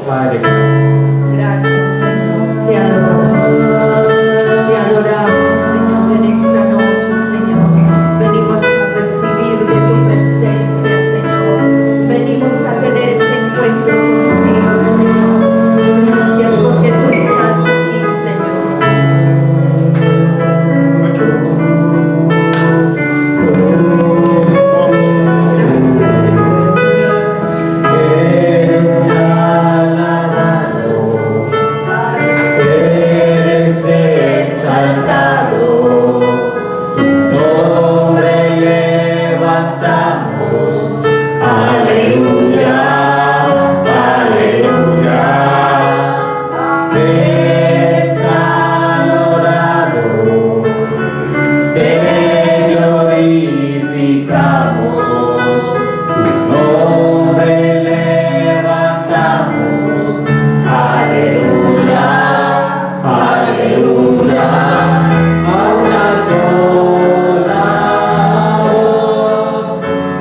Padre, gracias. Gracias, Señor. Te adoramos, Señor, en esta noche, Señor. Venimos a recibir de tu presencia, Señor. Venimos a tener ese encuentro contigo, Señor. Gracias porque tú estás aquí, Señor. Gracias, Señor. Eres alabado, eres exaltado, tu nombre levantamos. Aleluya, aleluya. Eres adorado, te glorificamos. Tu nombre levantamos. Aleluya, aleluya. A una sola voz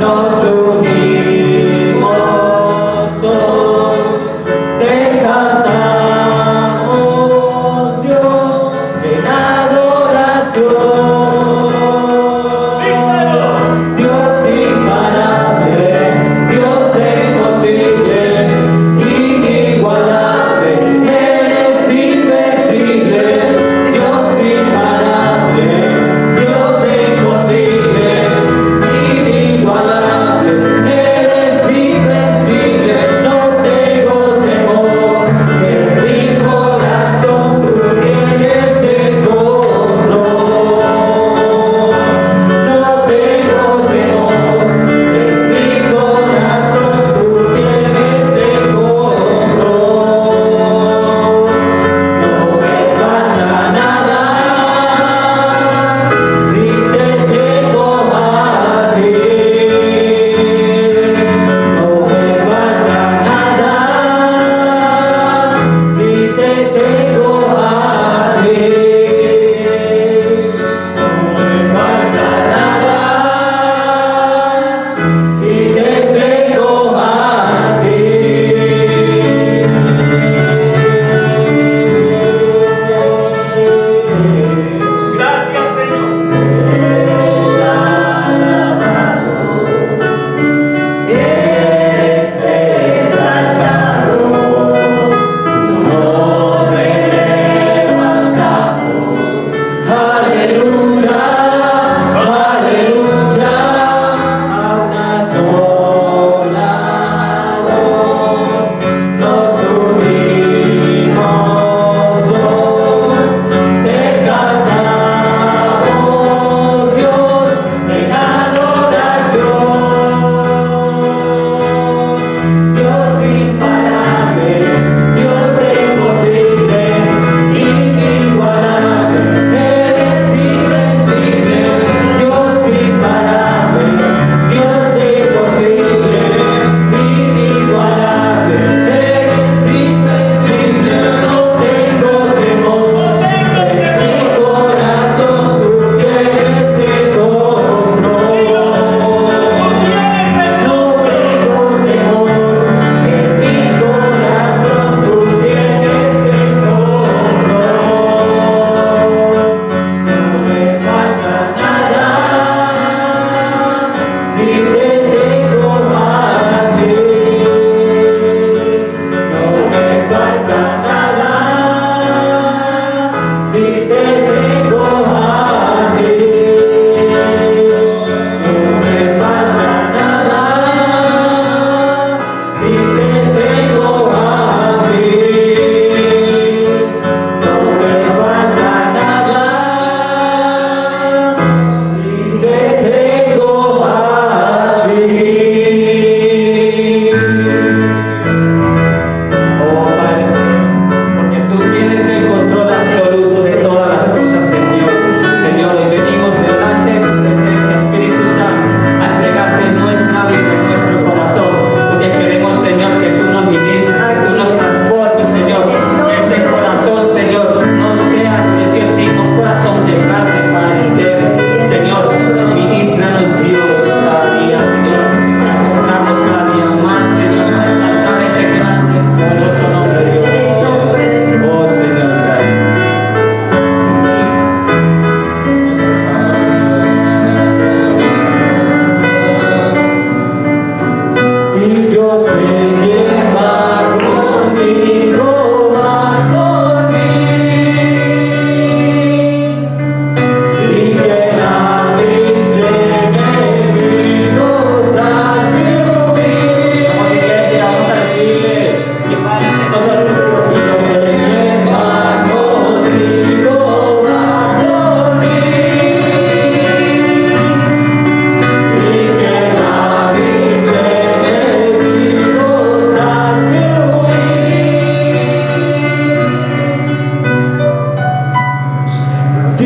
nos unimos hoy. Te cantamos, Dios, en adoración. Dios imparable, Dios de posibles, inigualable, eres invencible. Dios imparable, Dios de posibles, inigualable, eres invencible. No tengo temor, en mi corazón tú tienes el control.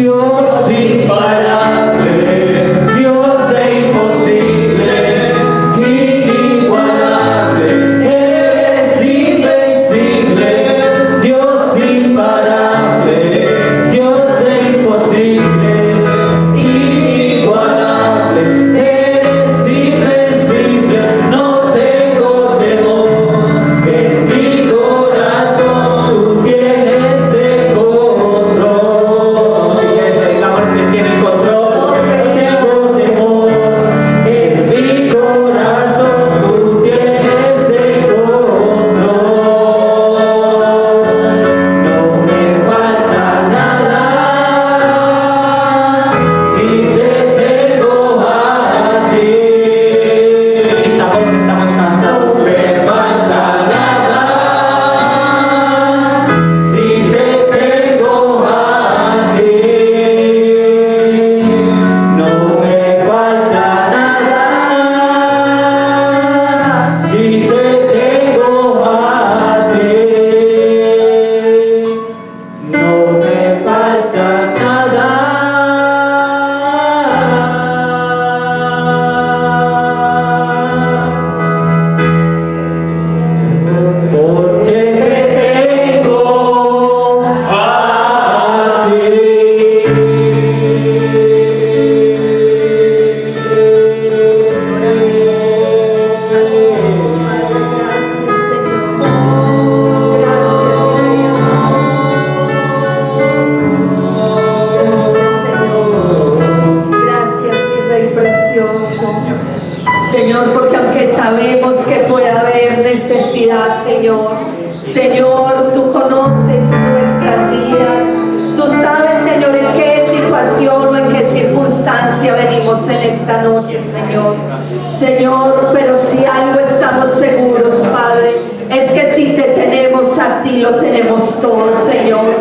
Dios imparable, Dios de imposibles, inigualable, eres invencible, Dios imparable, Dios de imposibles, inigualable, eres invencible, no tengo temor, en mi corazón tú tienes el control. Si iglesia, digamos que tiene el control, no tengo temor, en mi corazón tú tienes el control. No me falta nada si te tengo a ti. Si tampoco estamos cantando. No me falta nada si te tengo a ti. No me falta nada si te tengo a ti. No me falta nada, porque te tengo a Gracias, mi Rey precioso. Señor, porque aunque sabemos que puede haber necesidad, Señor, tú conoces nuestras vidas. Tú sabes, Señor, en qué situación o en qué circunstancia venimos en esta noche, Señor, pero si algo estamos seguros, Padre, es que si te tenemos a ti, lo tenemos todo, Señor,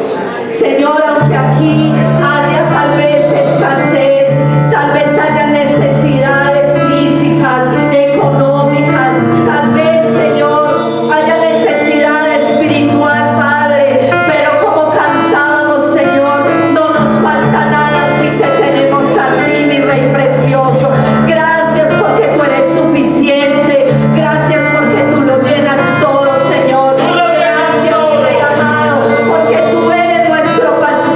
aunque aquí haya tal vez escasez, tal vez haya necesidades físicas, económicas, tal vez, Señor, haya necesidad espiritual, Padre, pero como cantábamos, Señor, no nos falta nada si te tenemos a ti, mi Rey precioso. Gracias porque tú eres suficiente, gracias porque tú lo llenas todo, Señor. Gracias, mi Rey amado, porque tú eres nuestro pastor.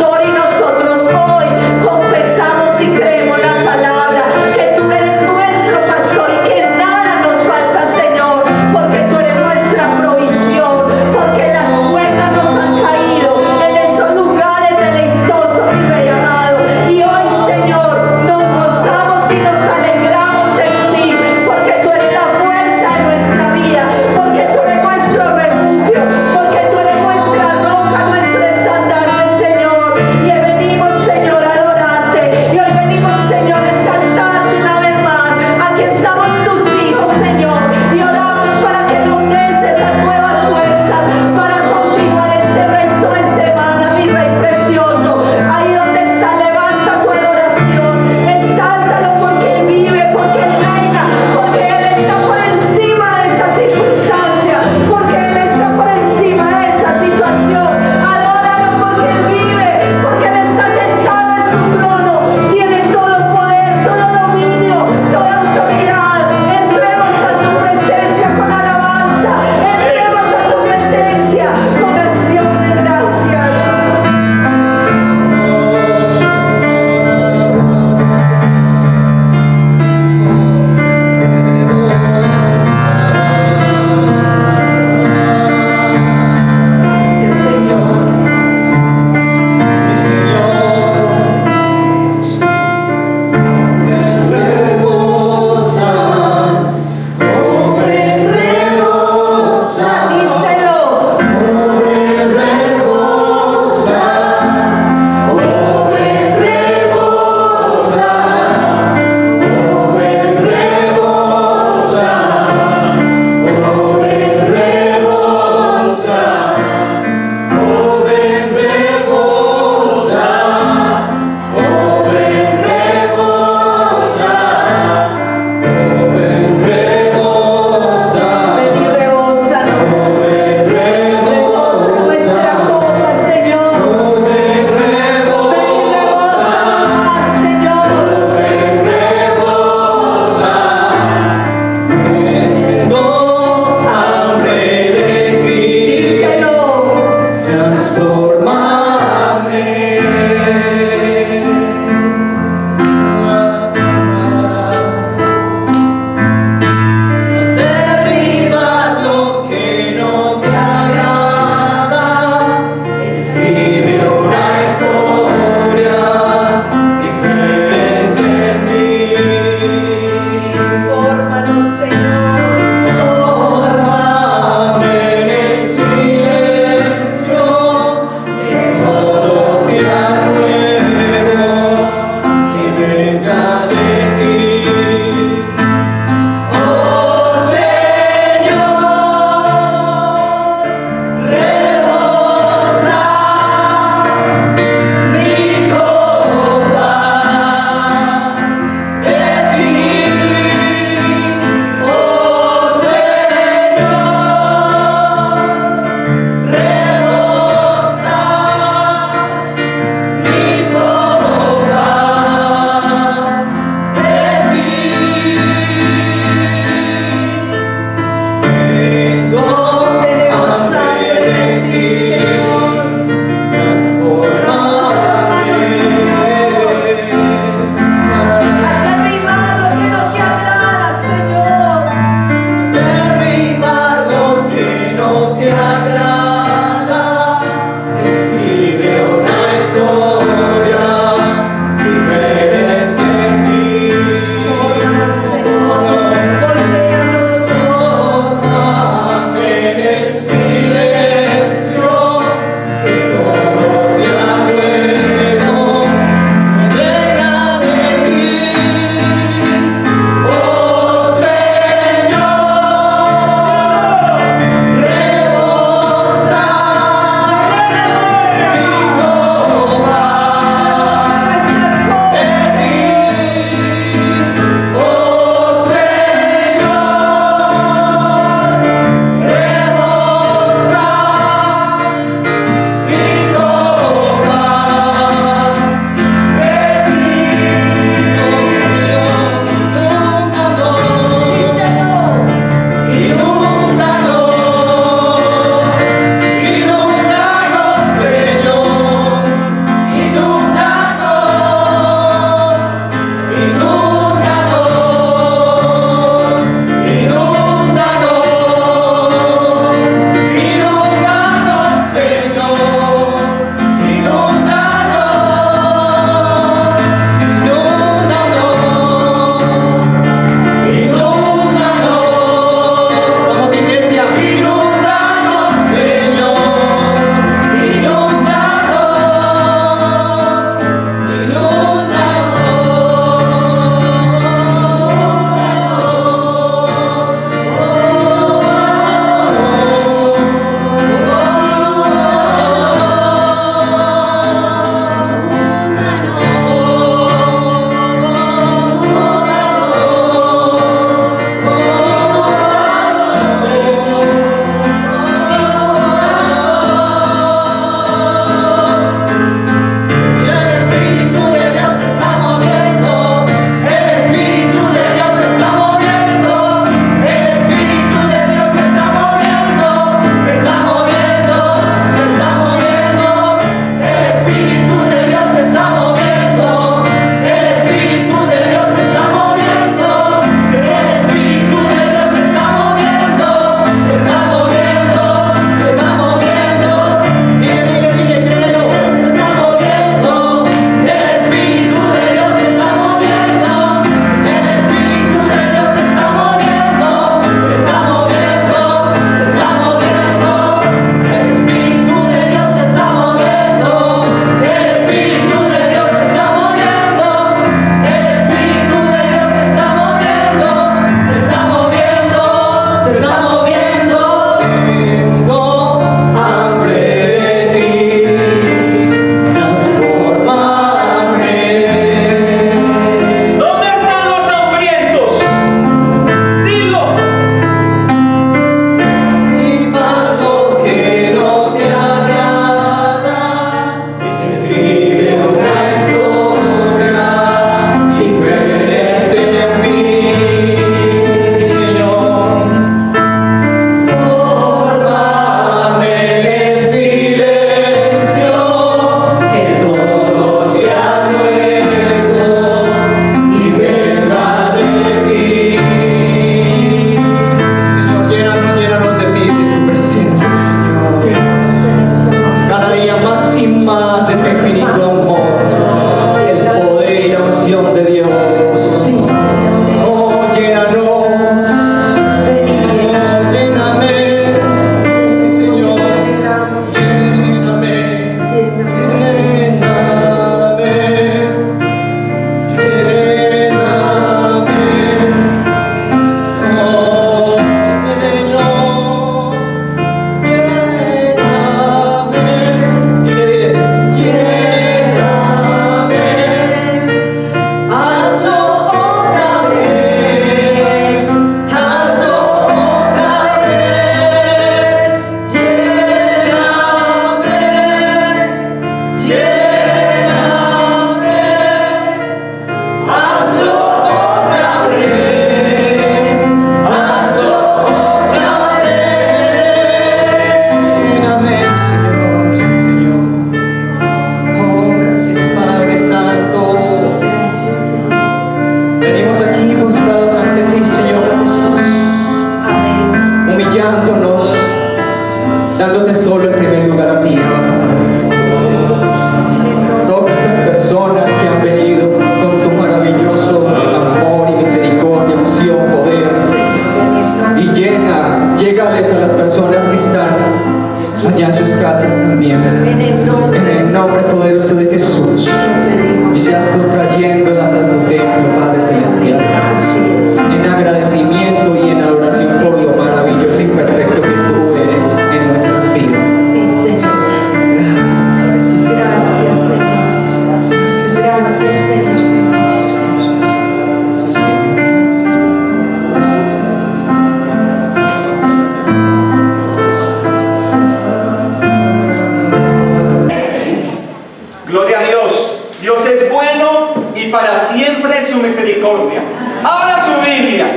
para siempre es su misericordia. Abra su Biblia.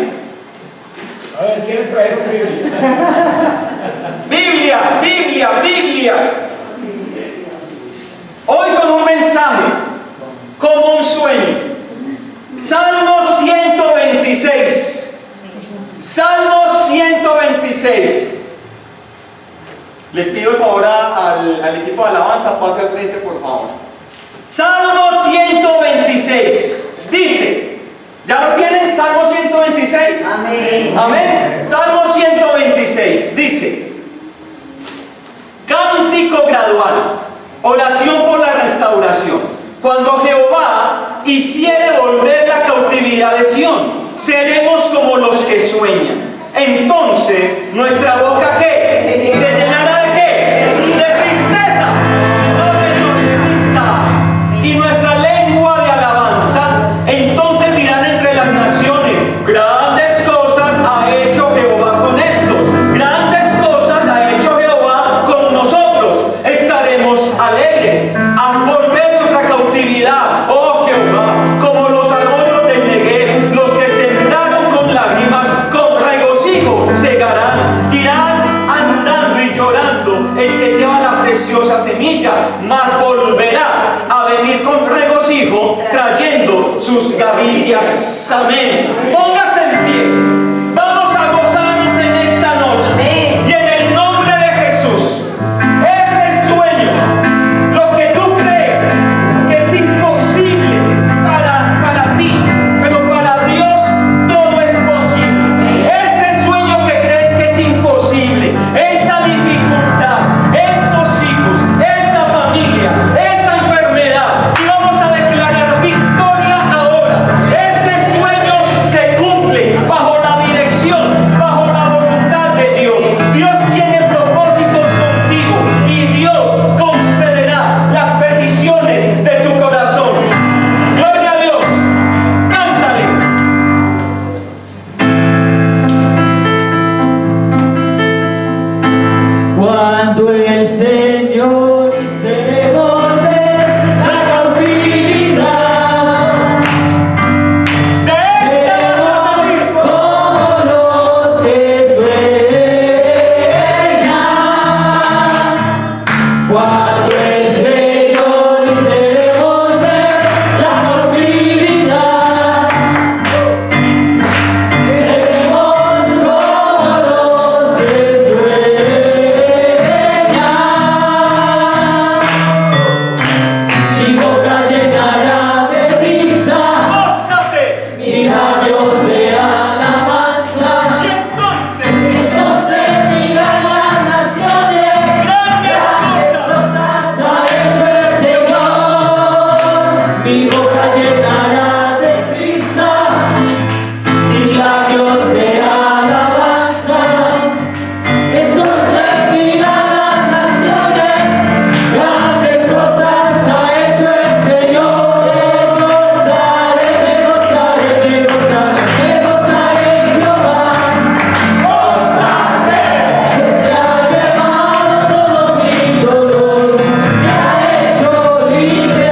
A ver, ¿quieres traer un Biblia? Biblia. Hoy con un mensaje, como un sueño. Salmo 126. Salmo 126. Les pido el favor al equipo de alabanza, pase al frente por favor. Salmo 126. Dice, ¿ya lo tienen? Salmo 126. Amén. Amén. Salmo 126 dice: cántico gradual, oración por la restauración. Cuando Jehová hiciere volver la cautividad de Sión, seremos como los que sueñan. Entonces, nuestra boca ¿qué? ¿Se llenará de qué? De tristeza. No, Señor, de risa. Y nuestra lengua de alabanza. Entonces dirán entre las naciones: grandes cosas ha hecho Jehová con estos. Grandes cosas ha hecho Jehová con nosotros. Estaremos alegres. Haz volver nuestra cautividad, oh Jehová, como los arroyos del Negev. Los que sembraron con lágrimas, con regocijo segarán. Irán andando y llorando el que lleva la preciosa semilla, mas volverá a venir con regocijo trayendo sus gavillas. Amén. Póngase en pie. Vamos a gozarnos en esta noche. Y en el nombre de Jesús, ese sueño, lo que tú crees que es imposible para ti, pero para Dios todo es posible. Ese sueño que crees que es imposible, esa dificultad, esos hijos, esa familia, esa enfermedad, y vamos a declarar victoria ahora. Ese sueño se cumple bajo la dirección, bajo la voluntad de Dios. Dios tiene propósitos contigo y Dios concederá las peticiones de tu corazón. Gloria a Dios. Cántale. Cuando el Señor hiciere volver la cautividad, De esta vas a salir. como los que sueñan. Cuando el Señor hiciere volver la cautividad, seremos como los que sueñan. Mi boca llenará de risa, Gózate. mis labios de alabanza. Y entonces, Entonces dirán las naciones: grandes cosas. cosas ha hecho el Señor. Mi boca llenará de risa, mis labios de alabanza. Entonces dirán las naciones: grandes cosas ha hecho el Señor. Me gozaré en Jehová. Gózate, que se ha llevado todo mi dolor, me ha hecho libre.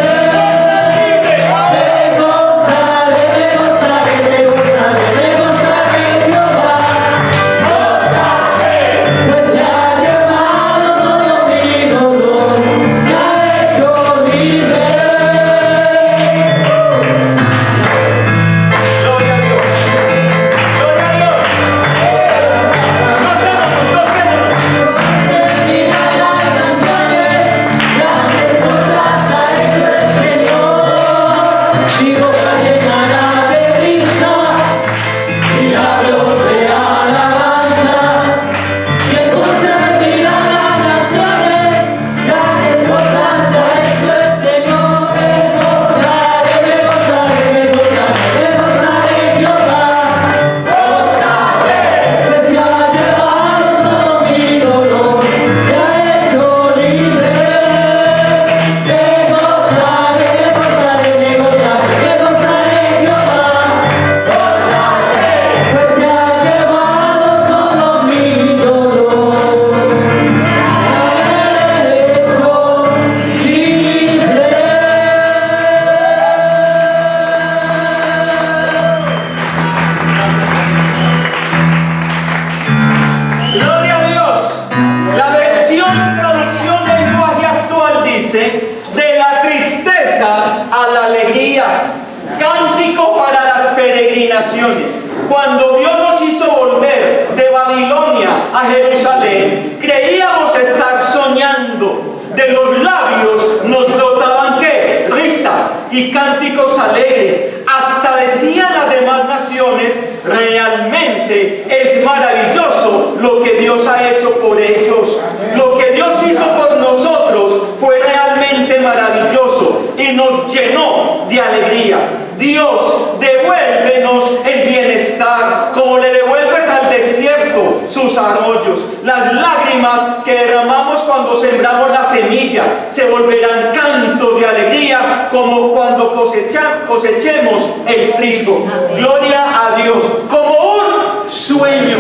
peregrinaciones. Cuando Dios nos hizo volver de Babilonia a Jerusalén, creíamos estar soñando. De los labios nos brotaban ¿qué? Risas y cánticos alegres. Hasta decían las demás naciones, realmente es maravilloso lo que Dios ha hecho por ellos. Lo que Dios hizo por nosotros fue realmente maravilloso y nos llenó de alegría. Dios, devuélvenos el bienestar, como le devuelves al desierto sus arroyos. Las lágrimas que derramamos cuando sembramos la semilla se volverán canto de alegría, como cuando cosechemos el trigo. Gloria a Dios, como un sueño.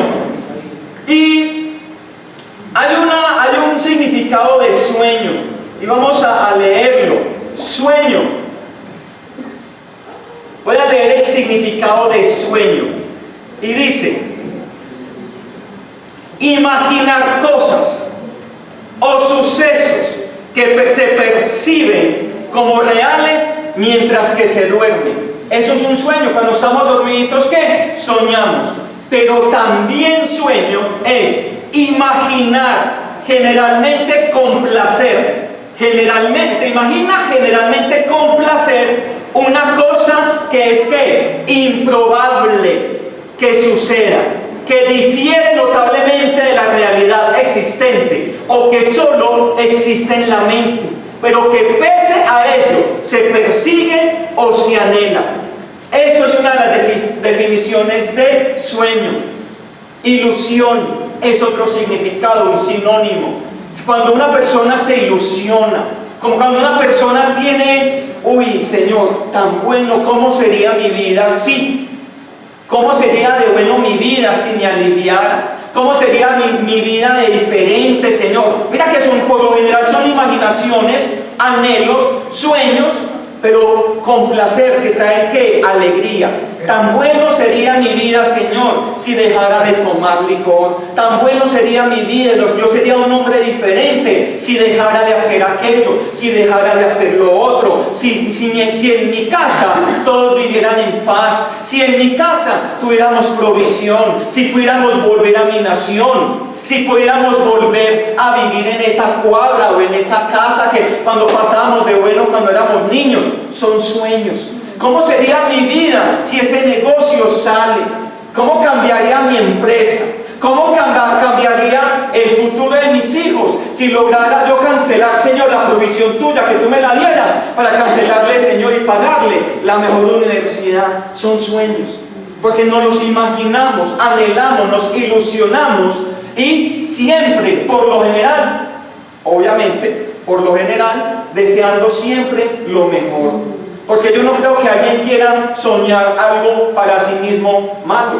Y hay un significado de sueño, y vamos a leerlo. Sueño. Voy a leer el significado de sueño. Y dice: imaginar cosas o sucesos que se perciben como reales mientras que se duerme. Eso es un sueño. Cuando estamos dormiditos, ¿qué? Soñamos. Pero también sueño es imaginar, generalmente con placer. Se imagina generalmente con placer una cosa que es ¿qué? Improbable que suceda, que difiere notablemente de la realidad existente o que solo existe en la mente, pero que pese a ello se persigue o se anhela. Eso es una de las definiciones de sueño. Ilusión es otro significado, un sinónimo. Cuando una persona se ilusiona, como cuando una persona tiene, uy, Señor, tan bueno, ¿cómo sería mi vida si? ¿Cómo sería de bueno mi vida si me aliviara? ¿Cómo sería mi vida de diferente, Señor? Mira que son, por lo general, son imaginaciones, anhelos, sueños, pero con placer, que traen ¿qué? Alegría. Tan bueno sería mi vida, Señor, si dejara de tomar licor. Tan bueno sería mi vida, yo sería un hombre diferente si dejara de hacer aquello, si dejara de hacer lo otro. Si en mi casa todos vivieran en paz, si en mi casa tuviéramos provisión, si pudiéramos volver a mi nación, si pudiéramos volver a vivir en esa cuadra o en esa casa que cuando pasábamos de bueno cuando éramos niños. Son sueños. ¿Cómo sería mi vida si ese negocio sale? ¿Cómo cambiaría mi empresa? ¿Cómo cambiaría el futuro de mis hijos si lograra yo cancelar, Señor, la provisión tuya, que tú me la dieras para cancelarle, Señor, y pagarle la mejor universidad? Son sueños, porque nos los imaginamos, anhelamos, nos ilusionamos y siempre, por lo general, obviamente, por lo general, deseando siempre lo mejor. Porque yo no creo que alguien quiera soñar algo para sí mismo malo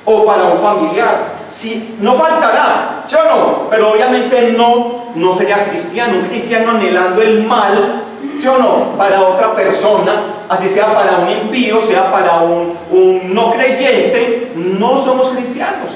o para un familiar. Si, no faltará, yo no, pero obviamente no sería cristiano. Un cristiano anhelando el mal, ¿sí o no? Para otra persona, así sea para un impío, sea para un no creyente, no somos cristianos.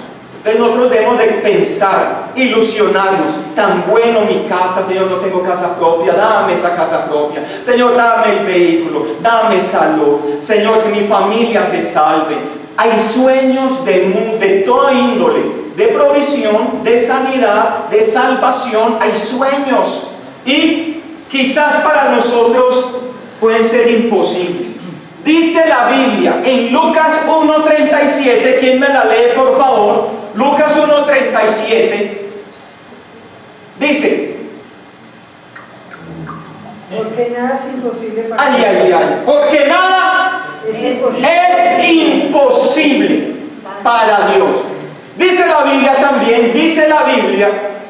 Entonces nosotros debemos de pensar, ilusionarnos. Tan bueno mi casa, Señor, no tengo casa propia, dame esa casa propia. Señor, dame el vehículo, dame salud. Señor, que mi familia se salve. Hay sueños de toda índole, de provisión, de sanidad, de salvación. Hay sueños. Y quizás para nosotros pueden ser imposibles. Dice la Biblia en Lucas 1:37, ¿quién me la lee, por favor? Lucas 1:37 dice: porque nada es imposible para porque nada es imposible para Dios. Dice la Biblia también,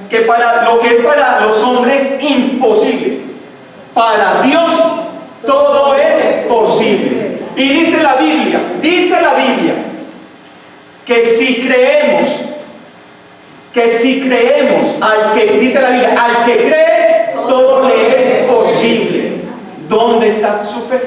que para lo que es para los hombres imposible, para Dios todo es posible. Y dice la Biblia que si creemos, al que cree, todo le es posible. ¿Dónde está su fe?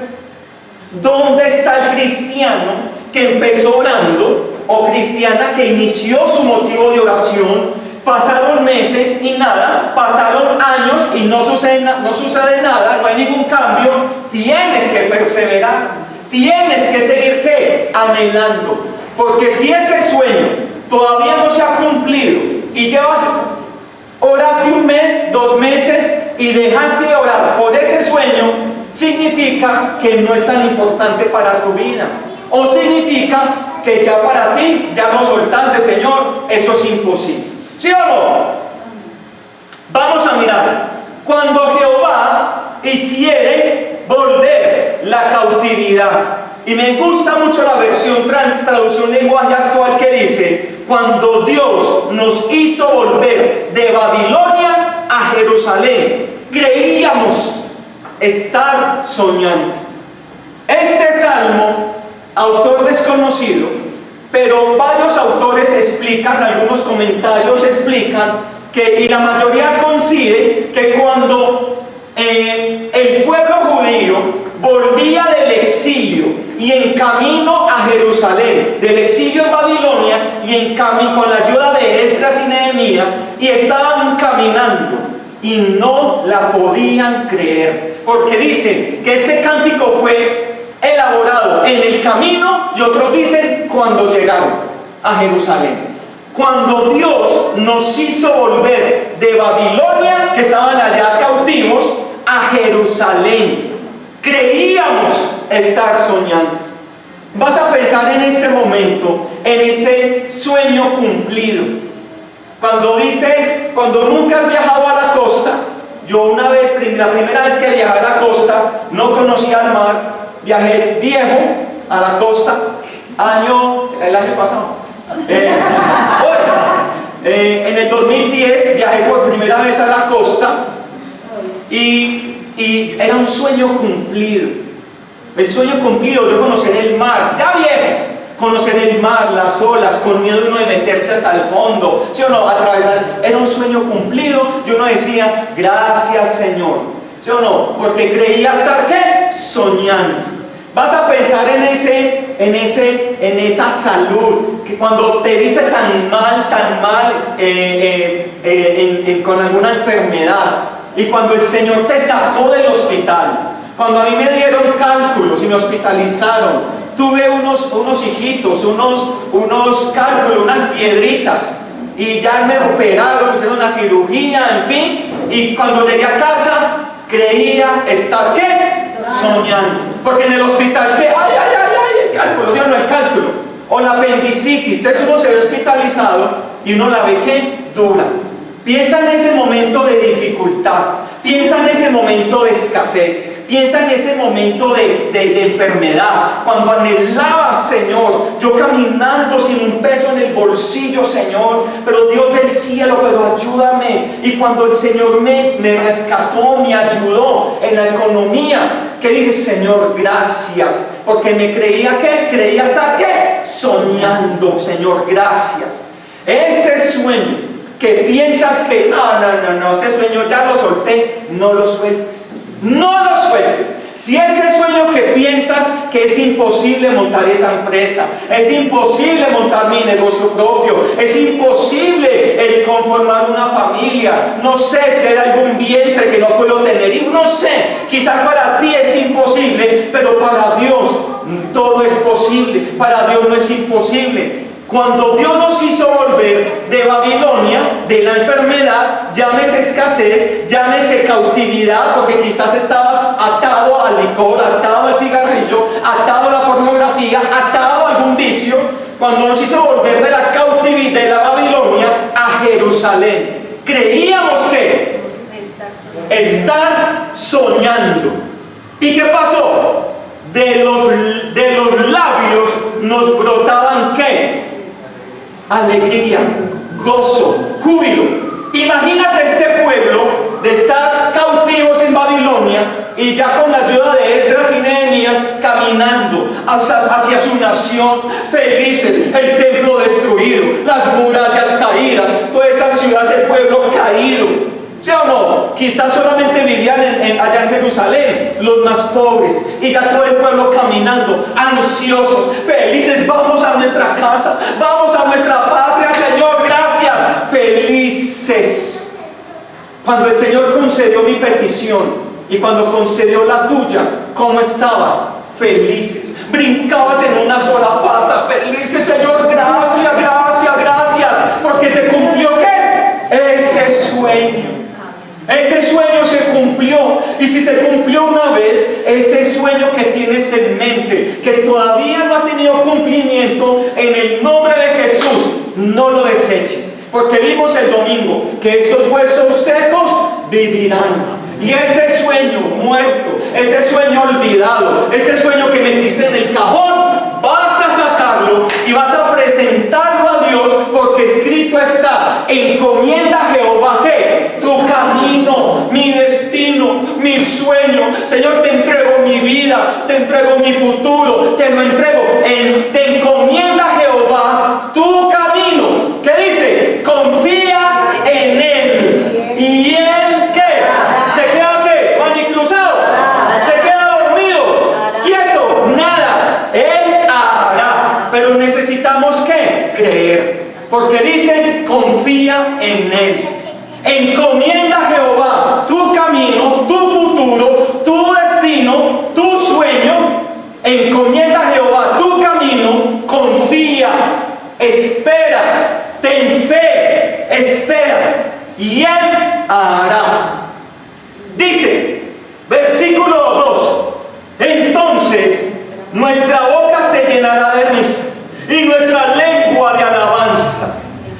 ¿Dónde está el cristiano que empezó orando, o cristiana que inició su motivo de oración? Pasaron meses y nada, pasaron años y no sucede nada, no hay ningún cambio. Tienes que perseverar, tienes que seguir ¿qué? Anhelando. Porque si ese sueño todavía no se ha cumplido y oraste 1 mes, 2 meses y dejaste de orar por ese sueño, significa que no es tan importante para tu vida. O significa que ya para ti, ya no soltaste, Señor, eso es imposible. ¿Sí o no? Vamos a mirar. Cuando Jehová hiciere volver la cautividad. Y me gusta mucho la versión traducción lenguaje actual que dice: cuando Dios nos hizo volver de Babilonia a Jerusalén, creíamos estar soñando. Este salmo, autor desconocido, pero varios autores explican, algunos comentarios explican que, y la mayoría coincide, que cuando el pueblo judío volvía del exilio y en camino a Jerusalén, del exilio en Babilonia y en camino con la ayuda de Esdras y Nehemías, y estaban caminando y no la podían creer, porque dicen que este cántico fue elaborado en el camino y otros dicen cuando llegaron a Jerusalén. Cuando Dios nos hizo volver de Babilonia, que estaban allá cautivos, a Jerusalén, creíamos estar soñando. Vas a pensar en este momento, en ese sueño cumplido. Cuando nunca has viajado a la costa, yo una vez, la primera vez que viajé a la costa, no conocía el mar, viajé viejo a la costa, el año pasado. En el 2010 viajé por primera vez a la costa y era un sueño cumplido. El sueño cumplido, yo conocer el mar, ya viejo, conocer el mar, las olas, con miedo uno de meterse hasta el fondo, ¿sí o no? Atravesar, era un sueño cumplido y uno decía, gracias Señor, ¿sí o no? Porque creía estar, ¿qué? Soñando. Vas a pensar en esa salud, que cuando te viste tan mal, con alguna enfermedad, y cuando el Señor te sacó del hospital, cuando a mí me dieron cálculos y me hospitalizaron, tuve unos hijitos, unos cálculos, unas piedritas, y ya me operaron, hicieron una cirugía, en fin, y cuando llegué a casa, creía estar, ¿qué? Soñando. Porque en el hospital, ¿qué? ¡Ay! El cálculo, ¿sí o no? El cálculo. O la apendicitis, entonces uno se ve hospitalizado y uno la ve, ¿qué? Dura. Piensa en ese momento de dificultad, piensa en ese momento de escasez, piensa en ese momento de enfermedad, cuando anhelabas, Señor, yo caminando sin un peso en el bolsillo, Señor, pero Dios del cielo, pero ayúdame. Y cuando el Señor me rescató, me ayudó en la economía, que dije, Señor, gracias, porque me creía estar, ¿qué? Soñando, Señor, gracias. Ese sueño que piensas que no, ese sueño ya lo solté, no lo sueltes, no lo sueltes. Si ese sueño que piensas que es imposible montar esa empresa, es imposible montar mi negocio propio, es imposible el conformar una familia, no sé si hay algún vientre que no puedo tener, y no sé, quizás para ti es imposible, pero para Dios todo es posible, para Dios no es imposible. Cuando Dios nos hizo volver de Babilonia, de la enfermedad, llámese escasez, llámese cautividad, porque quizás estabas atado al licor, atado al cigarrillo, atado a la pornografía, atado a algún vicio. Cuando nos hizo volver de la cautividad, de la Babilonia, a Jerusalén, creíamos que estar soñando. ¿Y qué pasó? De los labios nos brotaban, ¿qué? Alegría, gozo, júbilo. Imagínate este pueblo de estar cautivos en Babilonia y ya con la ayuda de Esdras y Nehemías caminando hacia su nación, felices, el templo destruido, las murallas caídas, toda esa ciudad, ese pueblo caído. ¿Sí o no? Quizás solamente vivían allá en Jerusalén los más pobres, y ya todo el pueblo caminando, ansiosos, felices. Vamos a nuestra casa, vamos a nuestra patria, Señor, gracias, felices. Cuando el Señor concedió mi petición y cuando concedió la tuya, ¿cómo estabas? Felices. brincabas en una sola pata, felices, Señor, gracias, gracias, gracias, porque se cumplió, ¿qué? Ese sueño. Ese sueño se cumplió, y si se cumplió una vez, ese sueño que tienes en mente, que todavía no ha tenido cumplimiento, en el nombre de Jesús, no lo deseches, porque vimos el domingo que esos huesos secos vivirán. Y ese sueño muerto, ese sueño olvidado, ese sueño que metiste en el cajón, vas a sacarlo y vas a presentarlo a Dios, porque escrito está: encomienda a Jehová, ¿qué? Tu camino, mi destino, mi sueño. Señor, te entrego mi vida, te entrego mi futuro, te lo entrego. Te encomienda a Jehová tu camino. ¿Qué dice? Confía en Él. ¿Y Él qué? ¿Se queda qué? ¿Manicruzado? ¿Se queda dormido? ¿Quieto? Nada. Él hará. Pero necesitamos ¿qué? Creer. Porque dice: confía en Él. Encomienda a Jehová tu camino, tu futuro, tu destino, tu sueño. Encomienda a Jehová tu camino, confía, espera, ten fe, espera, y Él hará. Dice, versículo 2: entonces nuestra boca se llenará de risa y nuestra lengua de alabanza.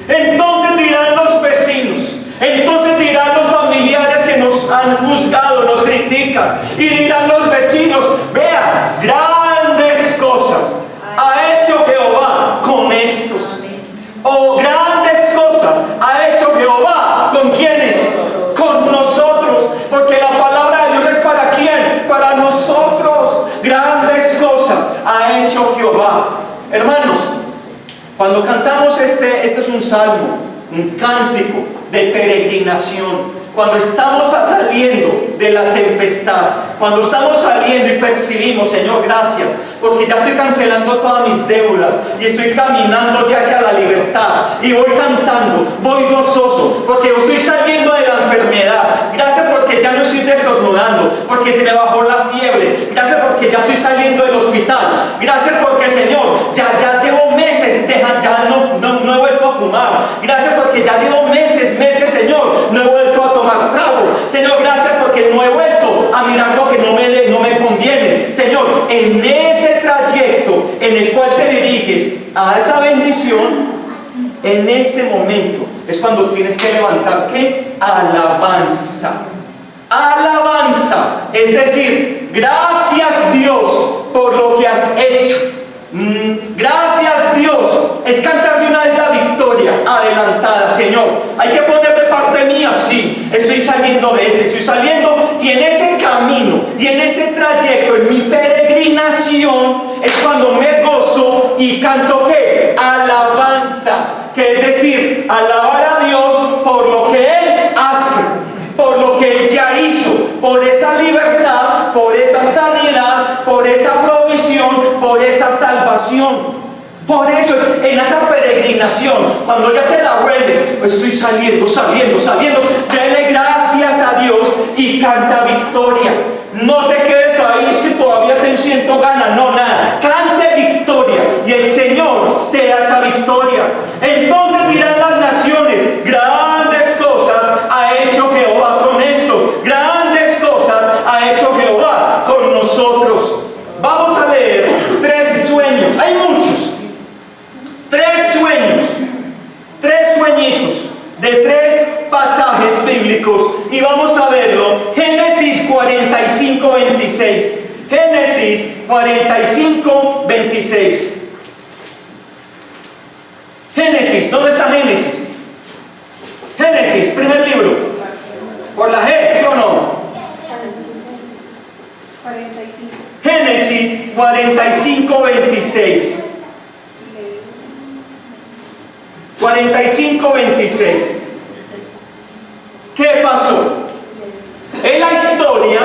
Entonces dirán los vecinos, entonces dirán los familiares que nos han juzgado, nos critican, y dirán los vecinos: vea, grandes cosas ha hecho Jehová con estos. O grandes cosas ha hecho Jehová con quienes, con nosotros, porque la palabra de Dios es para quién, para nosotros. Grandes cosas ha hecho Jehová. Hermanos, cuando cantamos este es un salmo, un cántico de peregrinación. Cuando estamos saliendo de la tempestad, cuando estamos saliendo y percibimos: Señor, gracias, porque ya estoy cancelando todas mis deudas y estoy caminando ya hacia la libertad, y voy cantando, voy gozoso, porque estoy saliendo de la enfermedad. Gracias porque ya no estoy destornudando, porque se me bajó la fiebre. Gracias porque ya estoy saliendo del hospital. Gracias porque, Señor, ya llevo meses, ya no he vuelto a fumar. Gracias porque ya llevo meses, Señor, no he vuelto a tomar trago. Señor, gracias porque no he vuelto a mirar lo que no me conviene. Señor, en ese trayecto en el cual te diriges a esa bendición, en este momento es cuando tienes que levantar ¿qué? Alabanza. Alabanza, es decir, gracias Dios por lo que has hecho. Gracias Dios, es cantar de una vez la victoria adelantada. Señor, hay que poner de parte mía, sí, estoy saliendo de estoy saliendo, y en ese camino y en ese trayecto, en mi peregrinación, es cuando me gozo y canto ¿qué? Alabanzas, que es decir, alabar a Dios por lo que Él hace, por lo que Él ya hizo, por esa libertad, por esa sanidad, por esa provisión, por esa salvación. Por eso, en esa peregrinación, cuando ya te la vuelves, estoy saliendo, dele gracias a Dios y canta victoria. No te quedes ahí, es que todavía te siento ganas, no, nada. Cante victoria y el Señor te da esa victoria. Entonces dirán las naciones: grandes cosas ha hecho Jehová con estos, grandes cosas ha hecho Jehová con nosotros. Vamos a leer 3 sueños, hay muchos. 3 sueños, 3 sueñitos de 3 pasajes bíblicos, y vamos a verlo. Génesis 45, 26. Génesis 45, 26. Génesis, ¿dónde está Génesis? Génesis, primer libro. Por la G, ¿sí o no? 45. Génesis 45, 26. 45, 26. ¿Qué pasó? En la historia,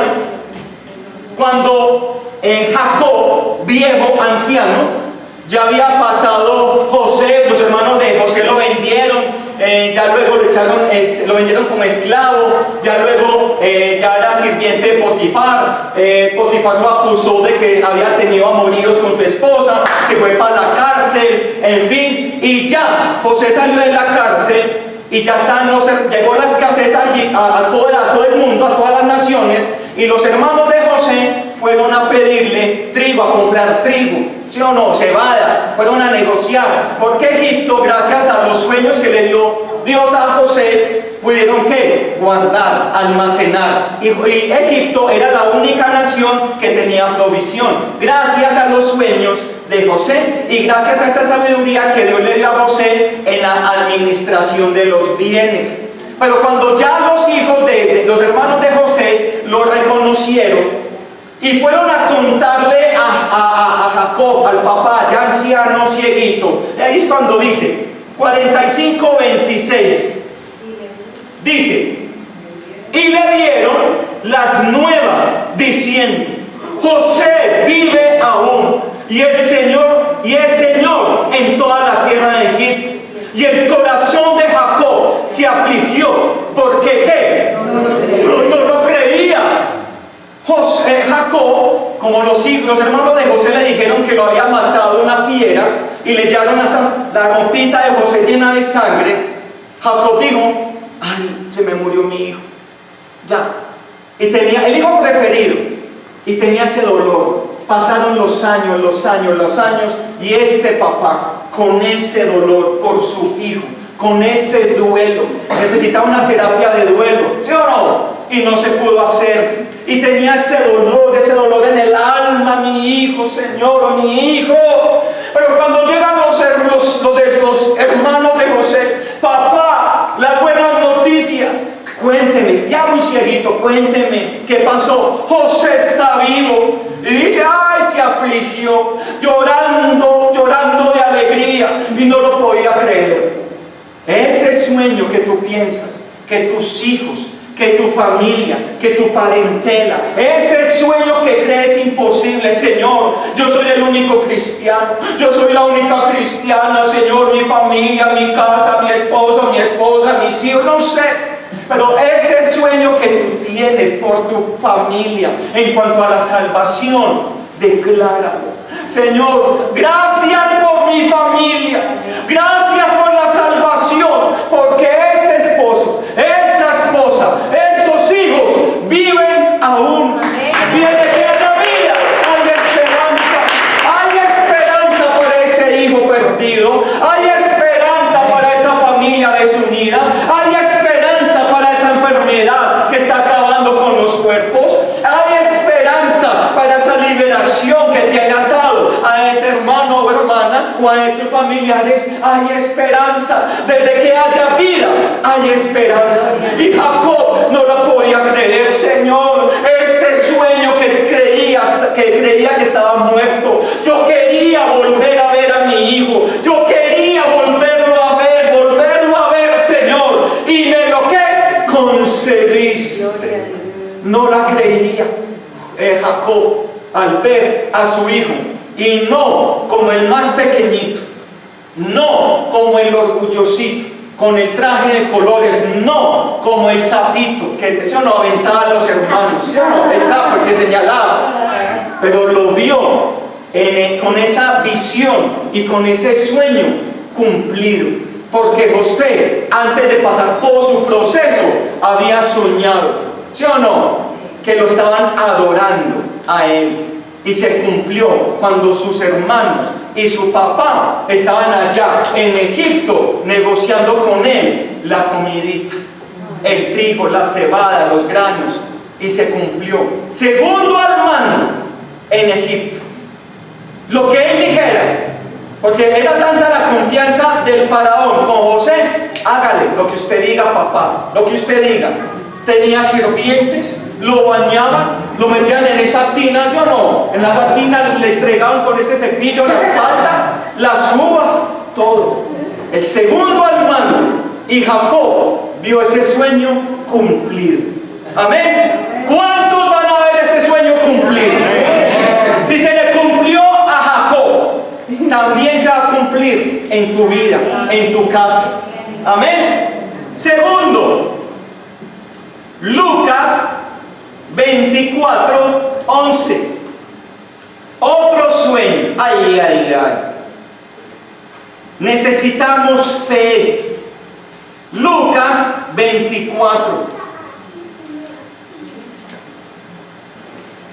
cuando Jacob, viejo, anciano, ya había pasado José, los hermanos de José lo vendieron, ya luego lo vendieron como esclavo, ya luego ya era sirviente sirviente de Potifar. Potifar lo acusó de que había tenido amoríos con su esposa, se fue para la cárcel, en fin, y ya José salió de la cárcel y ya llegó la escasez a todo el mundo, a todas las naciones, y los hermanos de José fueron a pedirle trigo, a comprar trigo, ¿sí o no? Cebada, fueron a negociar, porque Egipto, gracias a los sueños que le dio Dios a José, pudieron ¿qué? Guardar, almacenar, y Egipto era la única nación que tenía provisión, gracias a los sueños de José y gracias a esa sabiduría que Dios le dio a José en la administración de los bienes. Pero cuando ya los hijos de los hermanos de José lo reconocieron y fueron a contarle a Jacob, al papá, ya anciano, cieguito, ahí es cuando dice 45:26, dice: y le dieron las nuevas diciendo: José vive aún, y es Señor en toda la tierra de Egipto. Y el corazón de Jacob se afligió, porque ¿qué? No lo creía. Jacob, como los hermanos de José le dijeron que lo había matado una fiera y le llevaron la ropita de José llena de sangre, Jacob dijo: ay, se me murió mi hijo, ya. Y tenía el hijo preferido y tenía ese dolor. Pasaron los años, y este papá, con ese dolor por su hijo, con ese duelo, necesitaba una terapia de duelo, ¿sí o no? Y no se pudo hacer, y tenía ese dolor en el alma: mi hijo, Señor, mi hijo. Pero cuando llegan los hermanos de José: papá, las buenas noticias. Cuénteme, ya muy cieguito, cuénteme, ¿qué pasó? José está vivo. Y dice: ay, se afligió, llorando de alegría, y no lo podía creer. Ese sueño que tú piensas, que tus hijos, que tu familia, que tu parentela, ese sueño que crees imposible: Señor, yo soy el único cristiano, yo soy la única cristiana, Señor, mi familia, mi casa, mi esposo, mi esposa, mis hijos, no sé. Pero ese sueño que tú tienes por tu familia en cuanto a la salvación, decláralo: Señor, gracias por mi familia, gracias por la salvación, porque ese esposo, esa esposa, esos hijos viven aún. Viene que haya vida, hay esperanza para ese hijo perdido, hay esperanza para esa familia desunida, hay esperanza para esa enfermedad que está acabando con los cuerpos, hay esperanza para esa liberación que tiene atado a ese hermano o hermana o a esos familiares. Hay esperanza, desde que haya vida hay esperanza. Y Jacob no lo podía creer: Señor, este sueño que creía que estaba muerto, yo quería volver a ver a mi hijo, yo quería volverlo a ver, Señor, y me lo que concediste. No la creía Jacob al ver a su hijo, y no como el más pequeñito, no como el orgullosito con el traje de colores, no como el sapito que eso no aventaba a los hermanos, el sapo que señalaba, pero lo vio con esa visión y con ese sueño cumplido, porque José, antes de pasar todo su proceso, había soñado, ¿sí o no?, que lo estaban adorando a él. Y se cumplió cuando sus hermanos y su papá estaban allá en Egipto negociando con él la comidita, el trigo, la cebada, los granos. Y se cumplió. Segundo al mando en Egipto. Lo que él dijera, porque era tanta la confianza del faraón con José: hágale lo que usted diga, papá, lo que usted diga. Tenía sirvientes, lo bañaban, lo metían en esa tina, yo no, en la tina le estregaban con ese cepillo la espalda, las uvas, todo. El segundo al mando, y Jacob vio ese sueño cumplido. Amén. ¿Cuántos van a ver ese sueño cumplido? Si se le cumplió a Jacob, también se va a cumplir en tu vida, en tu casa. Amén. Segundo, Lucas 24:11. Otro sueño. Ay, ay, ay. Necesitamos fe. Lucas 24.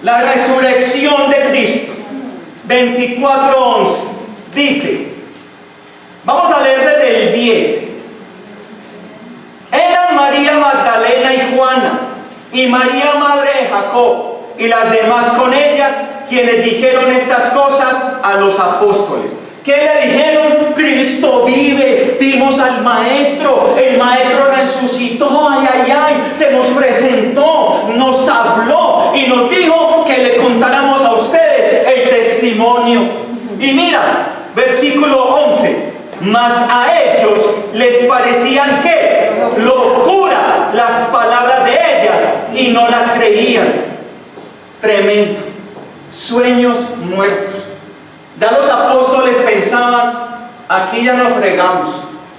La resurrección de Cristo. 24:11. Dice, vamos a leer desde el 10. Eran María Magdalena y Juana, y María madre de Jacob, y las demás con ellas, quienes dijeron estas cosas a los apóstoles. ¿Qué le dijeron? Cristo vive, vimos al Maestro, el Maestro resucitó, ay, ay, ay, se nos presentó, nos habló y nos dijo que le contáramos a ustedes el testimonio. Y mira, versículo 11, mas a ellos les parecían que locura las palabras de ellas y no las creían. Tremendo. Sueños muertos. Ya los apóstoles pensaban, aquí ya nos fregamos,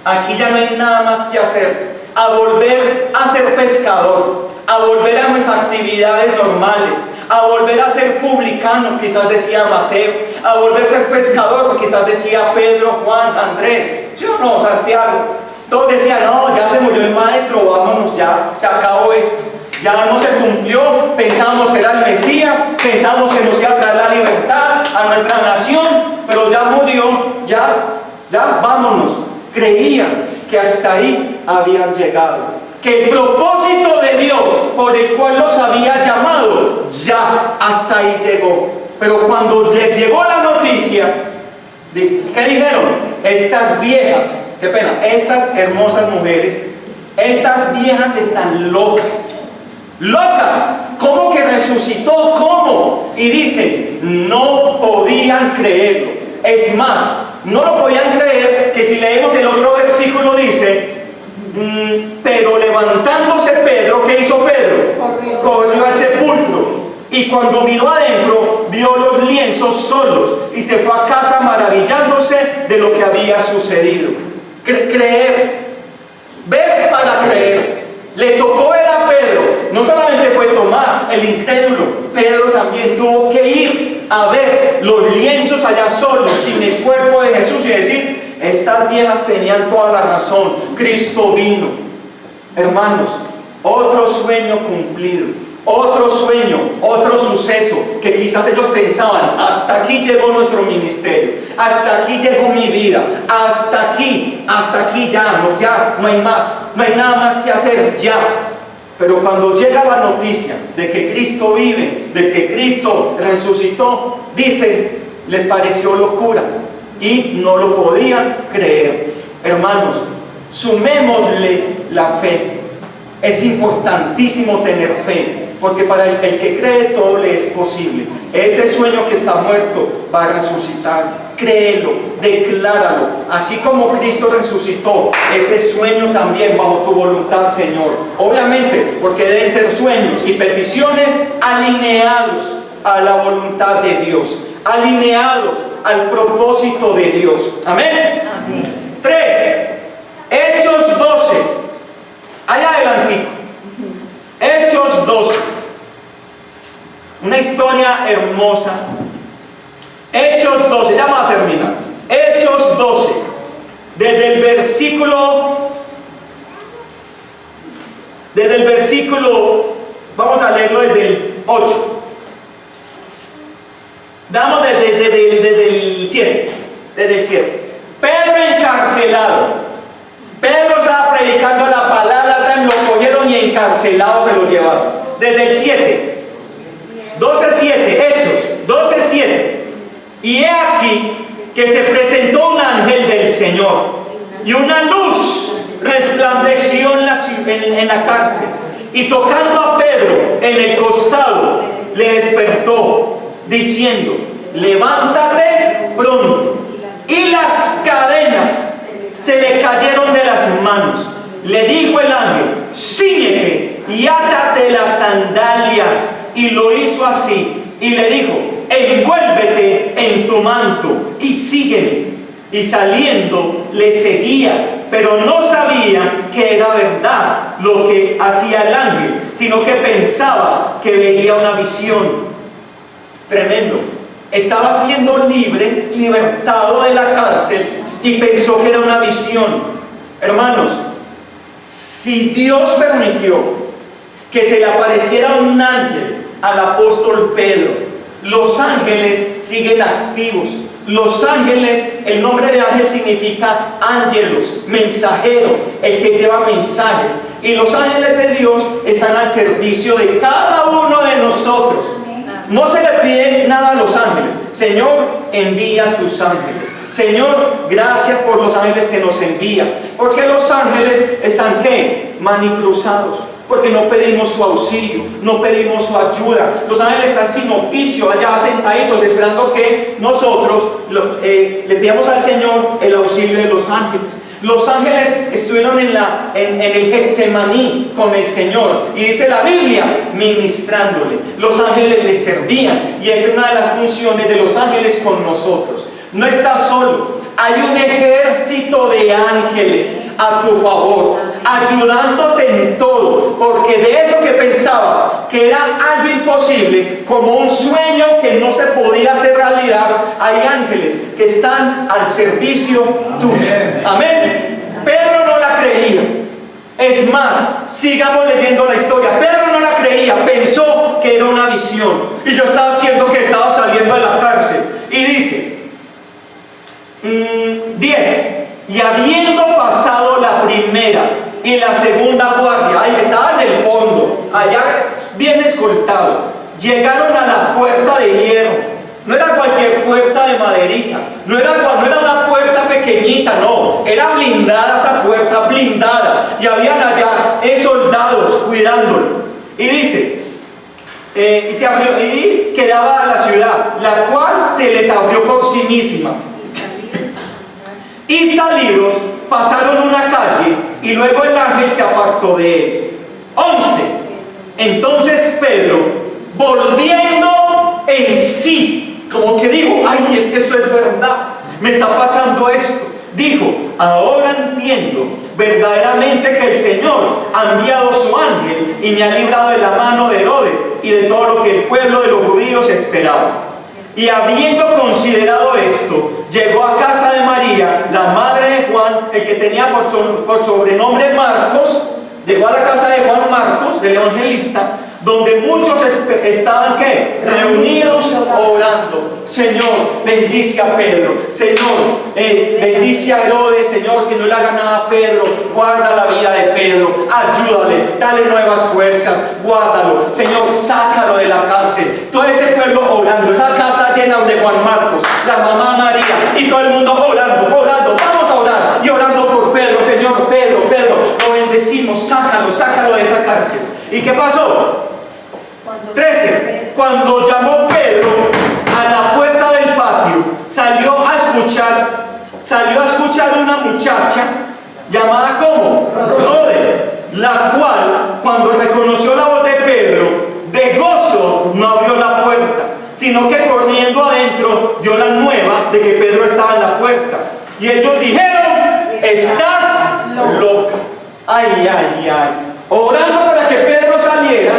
aquí ya no hay nada más que hacer, a volver a ser pescador, a volver a mis actividades normales, a volver a ser publicano, quizás decía Mateo, a volver a ser pescador, quizás decía Pedro, Juan, Andrés, ¿sí o no? Santiago. Todos decían, no, ya se murió el Maestro, vámonos ya, se acabó esto. Ya no se cumplió, pensamos que era el Mesías, pensamos que nos iba a traer la libertad a nuestra nación, pero ya murió, ya, vámonos. Creían que hasta ahí habían llegado, que el propósito de Dios por el cual los había llamado, ya hasta ahí llegó. Pero cuando les llegó la noticia, ¿qué dijeron? Estas viejas, qué pena, estas hermosas mujeres, estas viejas están locas. Locas, ¿cómo que resucitó? ¿Cómo? Y dicen, no podían creerlo. Es más, no lo podían creer, que si leemos el otro versículo dice, pero levantándose Pedro, ¿qué hizo Pedro? Corrió al sepulcro, y cuando miró adentro, vio los lienzos solos, y se fue a casa maravillándose de lo que había sucedido. Creer, ver para creer. Le tocó ver a Pedro, no solamente fue Tomás, el incrédulo, Pedro también tuvo que ir a ver los lienzos allá solos, sin el cuerpo de Jesús, y decir, estas viejas tenían toda la razón, Cristo vino. Hermanos, otro sueño cumplido, otro sueño, otro suceso, que quizás ellos pensaban, hasta aquí llegó nuestro ministerio, hasta aquí llegó mi vida, hasta aquí ya no hay más, no hay nada más que hacer ya. Pero cuando llega la noticia de que Cristo vive, de que Cristo resucitó, dicen, les pareció locura y no lo podían creer. Hermanos, sumémosle la fe. Es importantísimo tener fe, porque para el que cree todo le es posible. Ese sueño que está muerto va a resucitar. Créelo, decláralo. Así como Cristo resucitó, ese sueño también bajo tu voluntad, Señor. Obviamente, porque deben ser sueños y peticiones alineados a la voluntad de Dios, alineados al propósito de Dios. Amén. Amén. 3. Hechos 12. Allá adelantico. Hechos 12. Una historia hermosa. Hechos 12, ya vamos a terminar. Hechos 12. Desde el versículo, vamos a leerlo desde el 8. Damos desde el 7. Desde el 7. Pedro encarcelado. Pedro estaba predicando la palabra, lo cogieron y encarcelado se lo llevaron. Desde el 7. 12:7. Hechos 12:7. Y he aquí que se presentó un ángel del Señor, y una luz resplandeció en la cárcel, y tocando a Pedro en el costado, le despertó, diciendo, levántate pronto. Y las cadenas se le cayeron de las manos. Le dijo el ángel, síguete y átate las sandalias. Y lo hizo así. Y le dijo, envuélvete en tu manto y sígueme. y saliendo le seguía, pero no sabía que era verdad lo que hacía el ángel, sino que pensaba que veía una visión. Tremendo. Estaba siendo libre, libertado de la cárcel y pensó que era una visión. Hermanos, si Dios permitió que se le apareciera un ángel al apóstol Pedro, los ángeles siguen activos. Los ángeles, el nombre de ángel significa ángelos, mensajero, el que lleva mensajes. Y los ángeles de Dios están al servicio de cada uno de nosotros. No se le pide nada a los ángeles. Señor, envía tus ángeles. Señor, gracias por los ángeles que nos envías. Porque los ángeles están ¿qué? Manicruzados. Porque no pedimos su auxilio, no pedimos su ayuda. Los ángeles están sin oficio, allá sentaditos, esperando que nosotros le pidamos al Señor el auxilio de los ángeles. Los ángeles estuvieron en el Getsemaní con el Señor, y dice la Biblia, ministrándole. Los ángeles le servían, y esa es una de las funciones de los ángeles con nosotros. No estás solo, hay un ejército de ángeles a tu favor, ayudándote en todo, porque de eso que pensabas que era algo imposible, como un sueño que no se podía hacer realidad, hay ángeles que están al servicio tuyo. Amén. Pedro no la creía. Es más, sigamos leyendo la historia. Pedro no la creía, pensó que era una visión, y yo estaba haciendo que estaba saliendo de la cárcel. Y dice 10: y habiendo pasado la primera y la segunda guardia, ahí estaba en el fondo, allá bien escoltado, llegaron a la puerta de hierro. No era cualquier puerta de maderita, no era una puerta pequeñita, no, era blindada esa puerta, blindada, y habían allá soldados cuidándolo. Y dice, y se abrió, y quedaba la ciudad, la cual se les abrió por sí misma. Y salidos pasaron una calle, y luego el ángel se apartó de él. 11. Entonces Pedro, volviendo en sí, como que dijo, ay, es que esto es verdad, me está pasando esto, dijo, ahora entiendo verdaderamente que el Señor ha enviado su ángel y me ha librado de la mano de Herodes y de todo lo que el pueblo de los judíos esperaba. Y habiendo considerado esto, llegó a casa de María, la madre de Juan, el que tenía por sobrenombre Marcos. Llegó a la casa de Juan Marcos, del evangelista, donde muchos estaban ¿qué? Reunidos orando. Señor, bendice a Pedro. Señor, bendice a Herodes. Señor, que no le haga nada a Pedro. Guarda la vida de Pedro. Ayúdale, dale nuevas fuerzas. Guárdalo. Señor, sácalo de la cárcel. Todo ese pueblo orando. Esa casa llena de Juan Marcos, la mamá María y todo el mundo orando. Vamos a orar y orando por Pedro. Señor, Pedro, lo bendecimos. Sácalo de esa cárcel. ¿Y qué pasó? 13. Cuando llamó Pedro a la puerta del patio, salió a escuchar una muchacha llamada como Rode, la cual, cuando reconoció la voz de Pedro, de gozo no abrió la puerta, sino que corriendo adentro dio la nueva de que Pedro estaba en la puerta. Y ellos dijeron, estás loca. Ay. Orando para que Pedro saliera.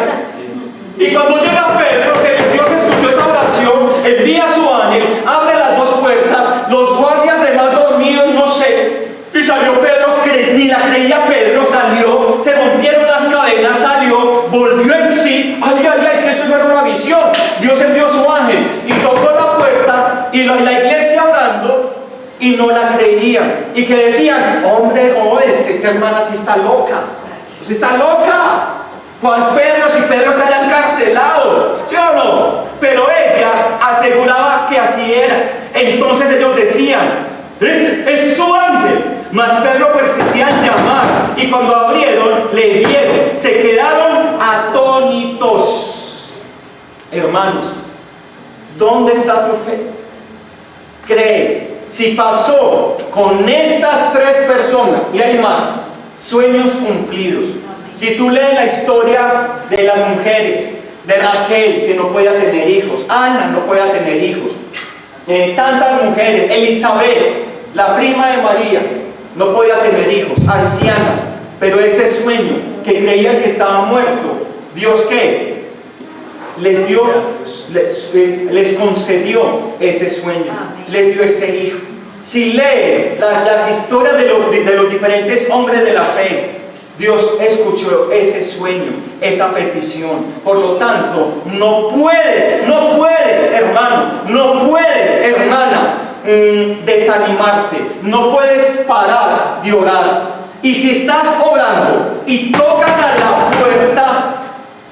Y cuando llega Pedro, Dios escuchó esa oración, envía a su ángel, abre las dos puertas, los guardias de más dormidos, no sé, y salió Pedro, que ni la creía Pedro, salió, se rompieron las cadenas, salió, volvió en sí. Ay, es que eso no era una visión. Dios envió a su ángel y tocó la puerta, y la iglesia orando, y no la creían, y que decían, hombre, esta hermana sí está loca, si Pedro está ya encarcelado, ¿sí o no? Pero ella aseguraba que así era. Entonces ellos decían, es su ángel. Mas Pedro persistía en llamar, y cuando abrieron, le vieron, se quedaron atónitos. Hermanos, ¿dónde está tu fe? Cree. Si pasó con estas tres personas, y hay más, sueños cumplidos. Si tú lees la historia de las mujeres, de Raquel, que no podía tener hijos, Ana no podía tener hijos, tantas mujeres, Elizabeth, La prima de María no podía tener hijos, ancianas, pero ese sueño que creían que estaba muerto, Dios ¿qué? Les dio, les concedió ese sueño, les dio ese hijo. Si lees las historias de los diferentes hombres de la fe, Dios escuchó ese sueño, esa petición. Por lo tanto, no puedes, hermano, no puedes, hermana, desanimarte, no puedes parar de orar. Y si estás orando y tocan a la puerta,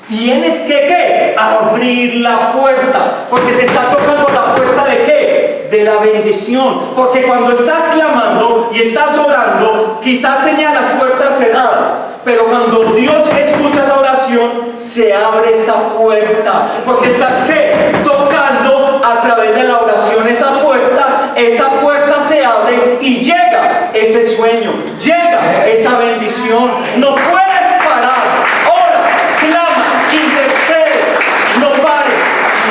tienes que ¿qué? Abrir la puerta, porque te está tocando la puerta ¿de qué? De la bendición. Porque cuando estás clamando y estás orando, quizás tenía las puertas cerradas, pero cuando Dios escucha esa oración, se abre esa puerta, porque estás ¿qué? Tocando a través de la oración esa puerta se abre y llega ese sueño, llega esa bendición. No puedes parar. Ora, clama, intercede, no pares.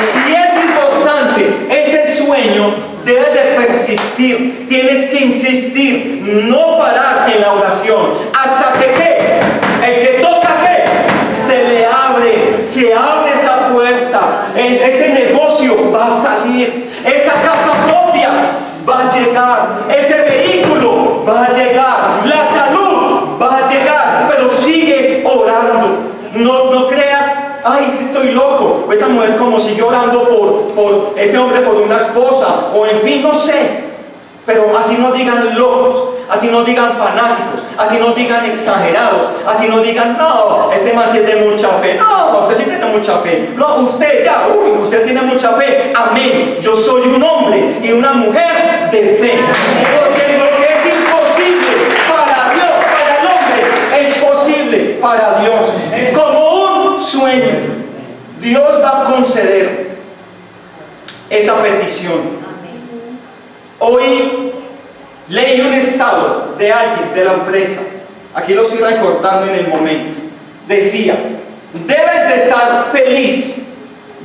Si es importante ese sueño, debe de persistir, tienes que insistir, no parar en la oración, hasta que ¿qué? El que toca ¿qué? Se abre esa puerta, ese negocio va a salir, esa casa propia va a llegar, ese vehículo va a llegar, la salud va a llegar, pero sigue orando. No creas, ay, es que estoy loco, o esa mujer como siguió orando por ese hombre, por una esposa, o en fin, no sé. Pero así no digan locos, así no digan fanáticos, así no digan exagerados, así no digan, no, ese man sí es de mucha fe. No, usted sí tiene mucha fe. No, usted ya, usted tiene mucha fe. Amén. Yo soy un hombre y una mujer de fe. Porque lo que es imposible para Dios, para el hombre, es posible para Dios. Como un sueño, Dios va a conceder esa petición. Hoy leí un estado de alguien de la empresa, aquí lo estoy recordando en el momento. Decía, debes de estar feliz,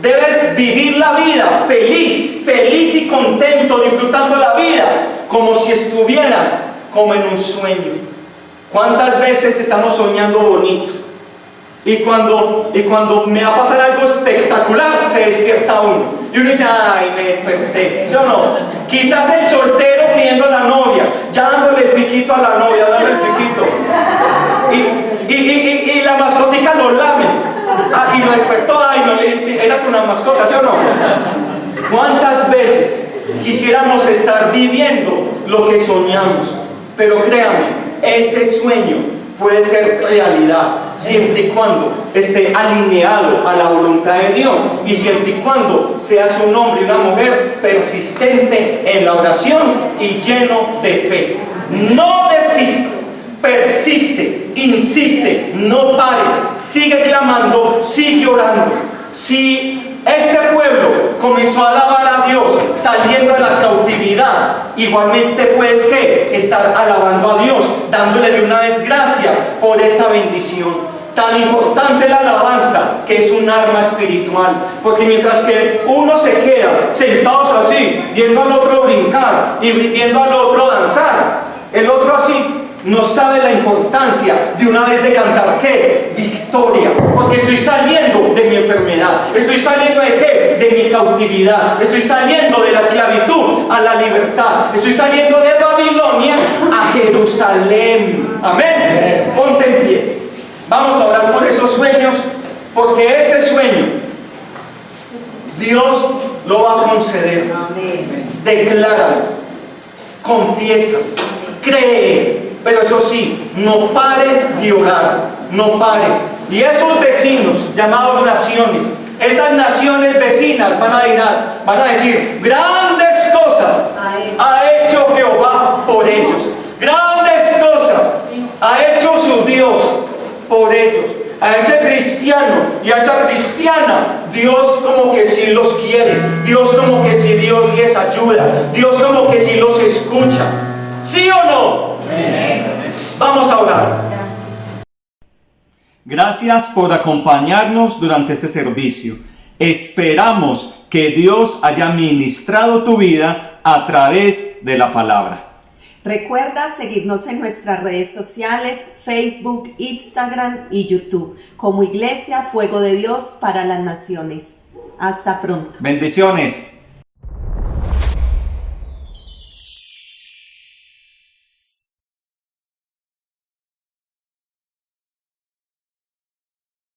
debes vivir la vida feliz y contento, disfrutando la vida como si estuvieras como en un sueño. ¿Cuántas veces estamos soñando bonito? Y cuando me va a pasar algo espectacular, se despierta uno. Y uno dice, ay, me desperté. Yo no. Quizás el soltero pidiendo a la novia, ya dándole el piquito a la novia, dándole el piquito. Y la mascotica lo lame. Y lo despertó, ay, no, era con una mascota, ¿sí o no? ¿Cuántas veces quisiéramos estar viviendo lo que soñamos? Pero créame, ese sueño puede ser realidad siempre y cuando esté alineado a la voluntad de Dios y siempre y cuando seas un hombre y una mujer persistente en la oración y lleno de fe. No desistas, persiste, insiste, no pares, sigue clamando, sigue orando. Si este pueblo comenzó a alabar a Dios saliendo de la cautividad, igualmente puedes ¿qué? Estar alabando a Dios, dándole de una vez gracias por esa bendición. Tan importante la alabanza, que es un arma espiritual, porque mientras que uno se queda sentados así, viendo al otro brincar y viendo al otro danzar, el otro así no sabe la importancia de una vez de cantar ¿qué? Victoria, porque estoy saliendo de mi enfermedad, estoy saliendo de ¿qué? De mi cautividad, estoy saliendo de la esclavitud a la libertad, estoy saliendo de Babilonia a Jerusalén. Amén. Ponte en pie. Vamos a orar por esos sueños, porque ese sueño Dios lo va a conceder. Decláralo, confiesa, cree. Pero eso sí, no pares de orar, no pares. Y esos vecinos, llamados naciones, esas naciones vecinas van a decir, grandes cosas ha hecho Jehová por ellos. Grandes cosas ha hecho su Dios por ellos. A ese cristiano y a esa cristiana, Dios como que sí los quiere. Dios como que sí Dios les ayuda. Dios como que sí los escucha. ¿Sí o no? Vamos a orar. Gracias por acompañarnos durante este servicio. Esperamos que Dios haya ministrado tu vida a través de la palabra. Recuerda seguirnos en nuestras redes sociales, Facebook, Instagram y YouTube, como Iglesia Fuego de Dios para las Naciones. Hasta pronto. Bendiciones.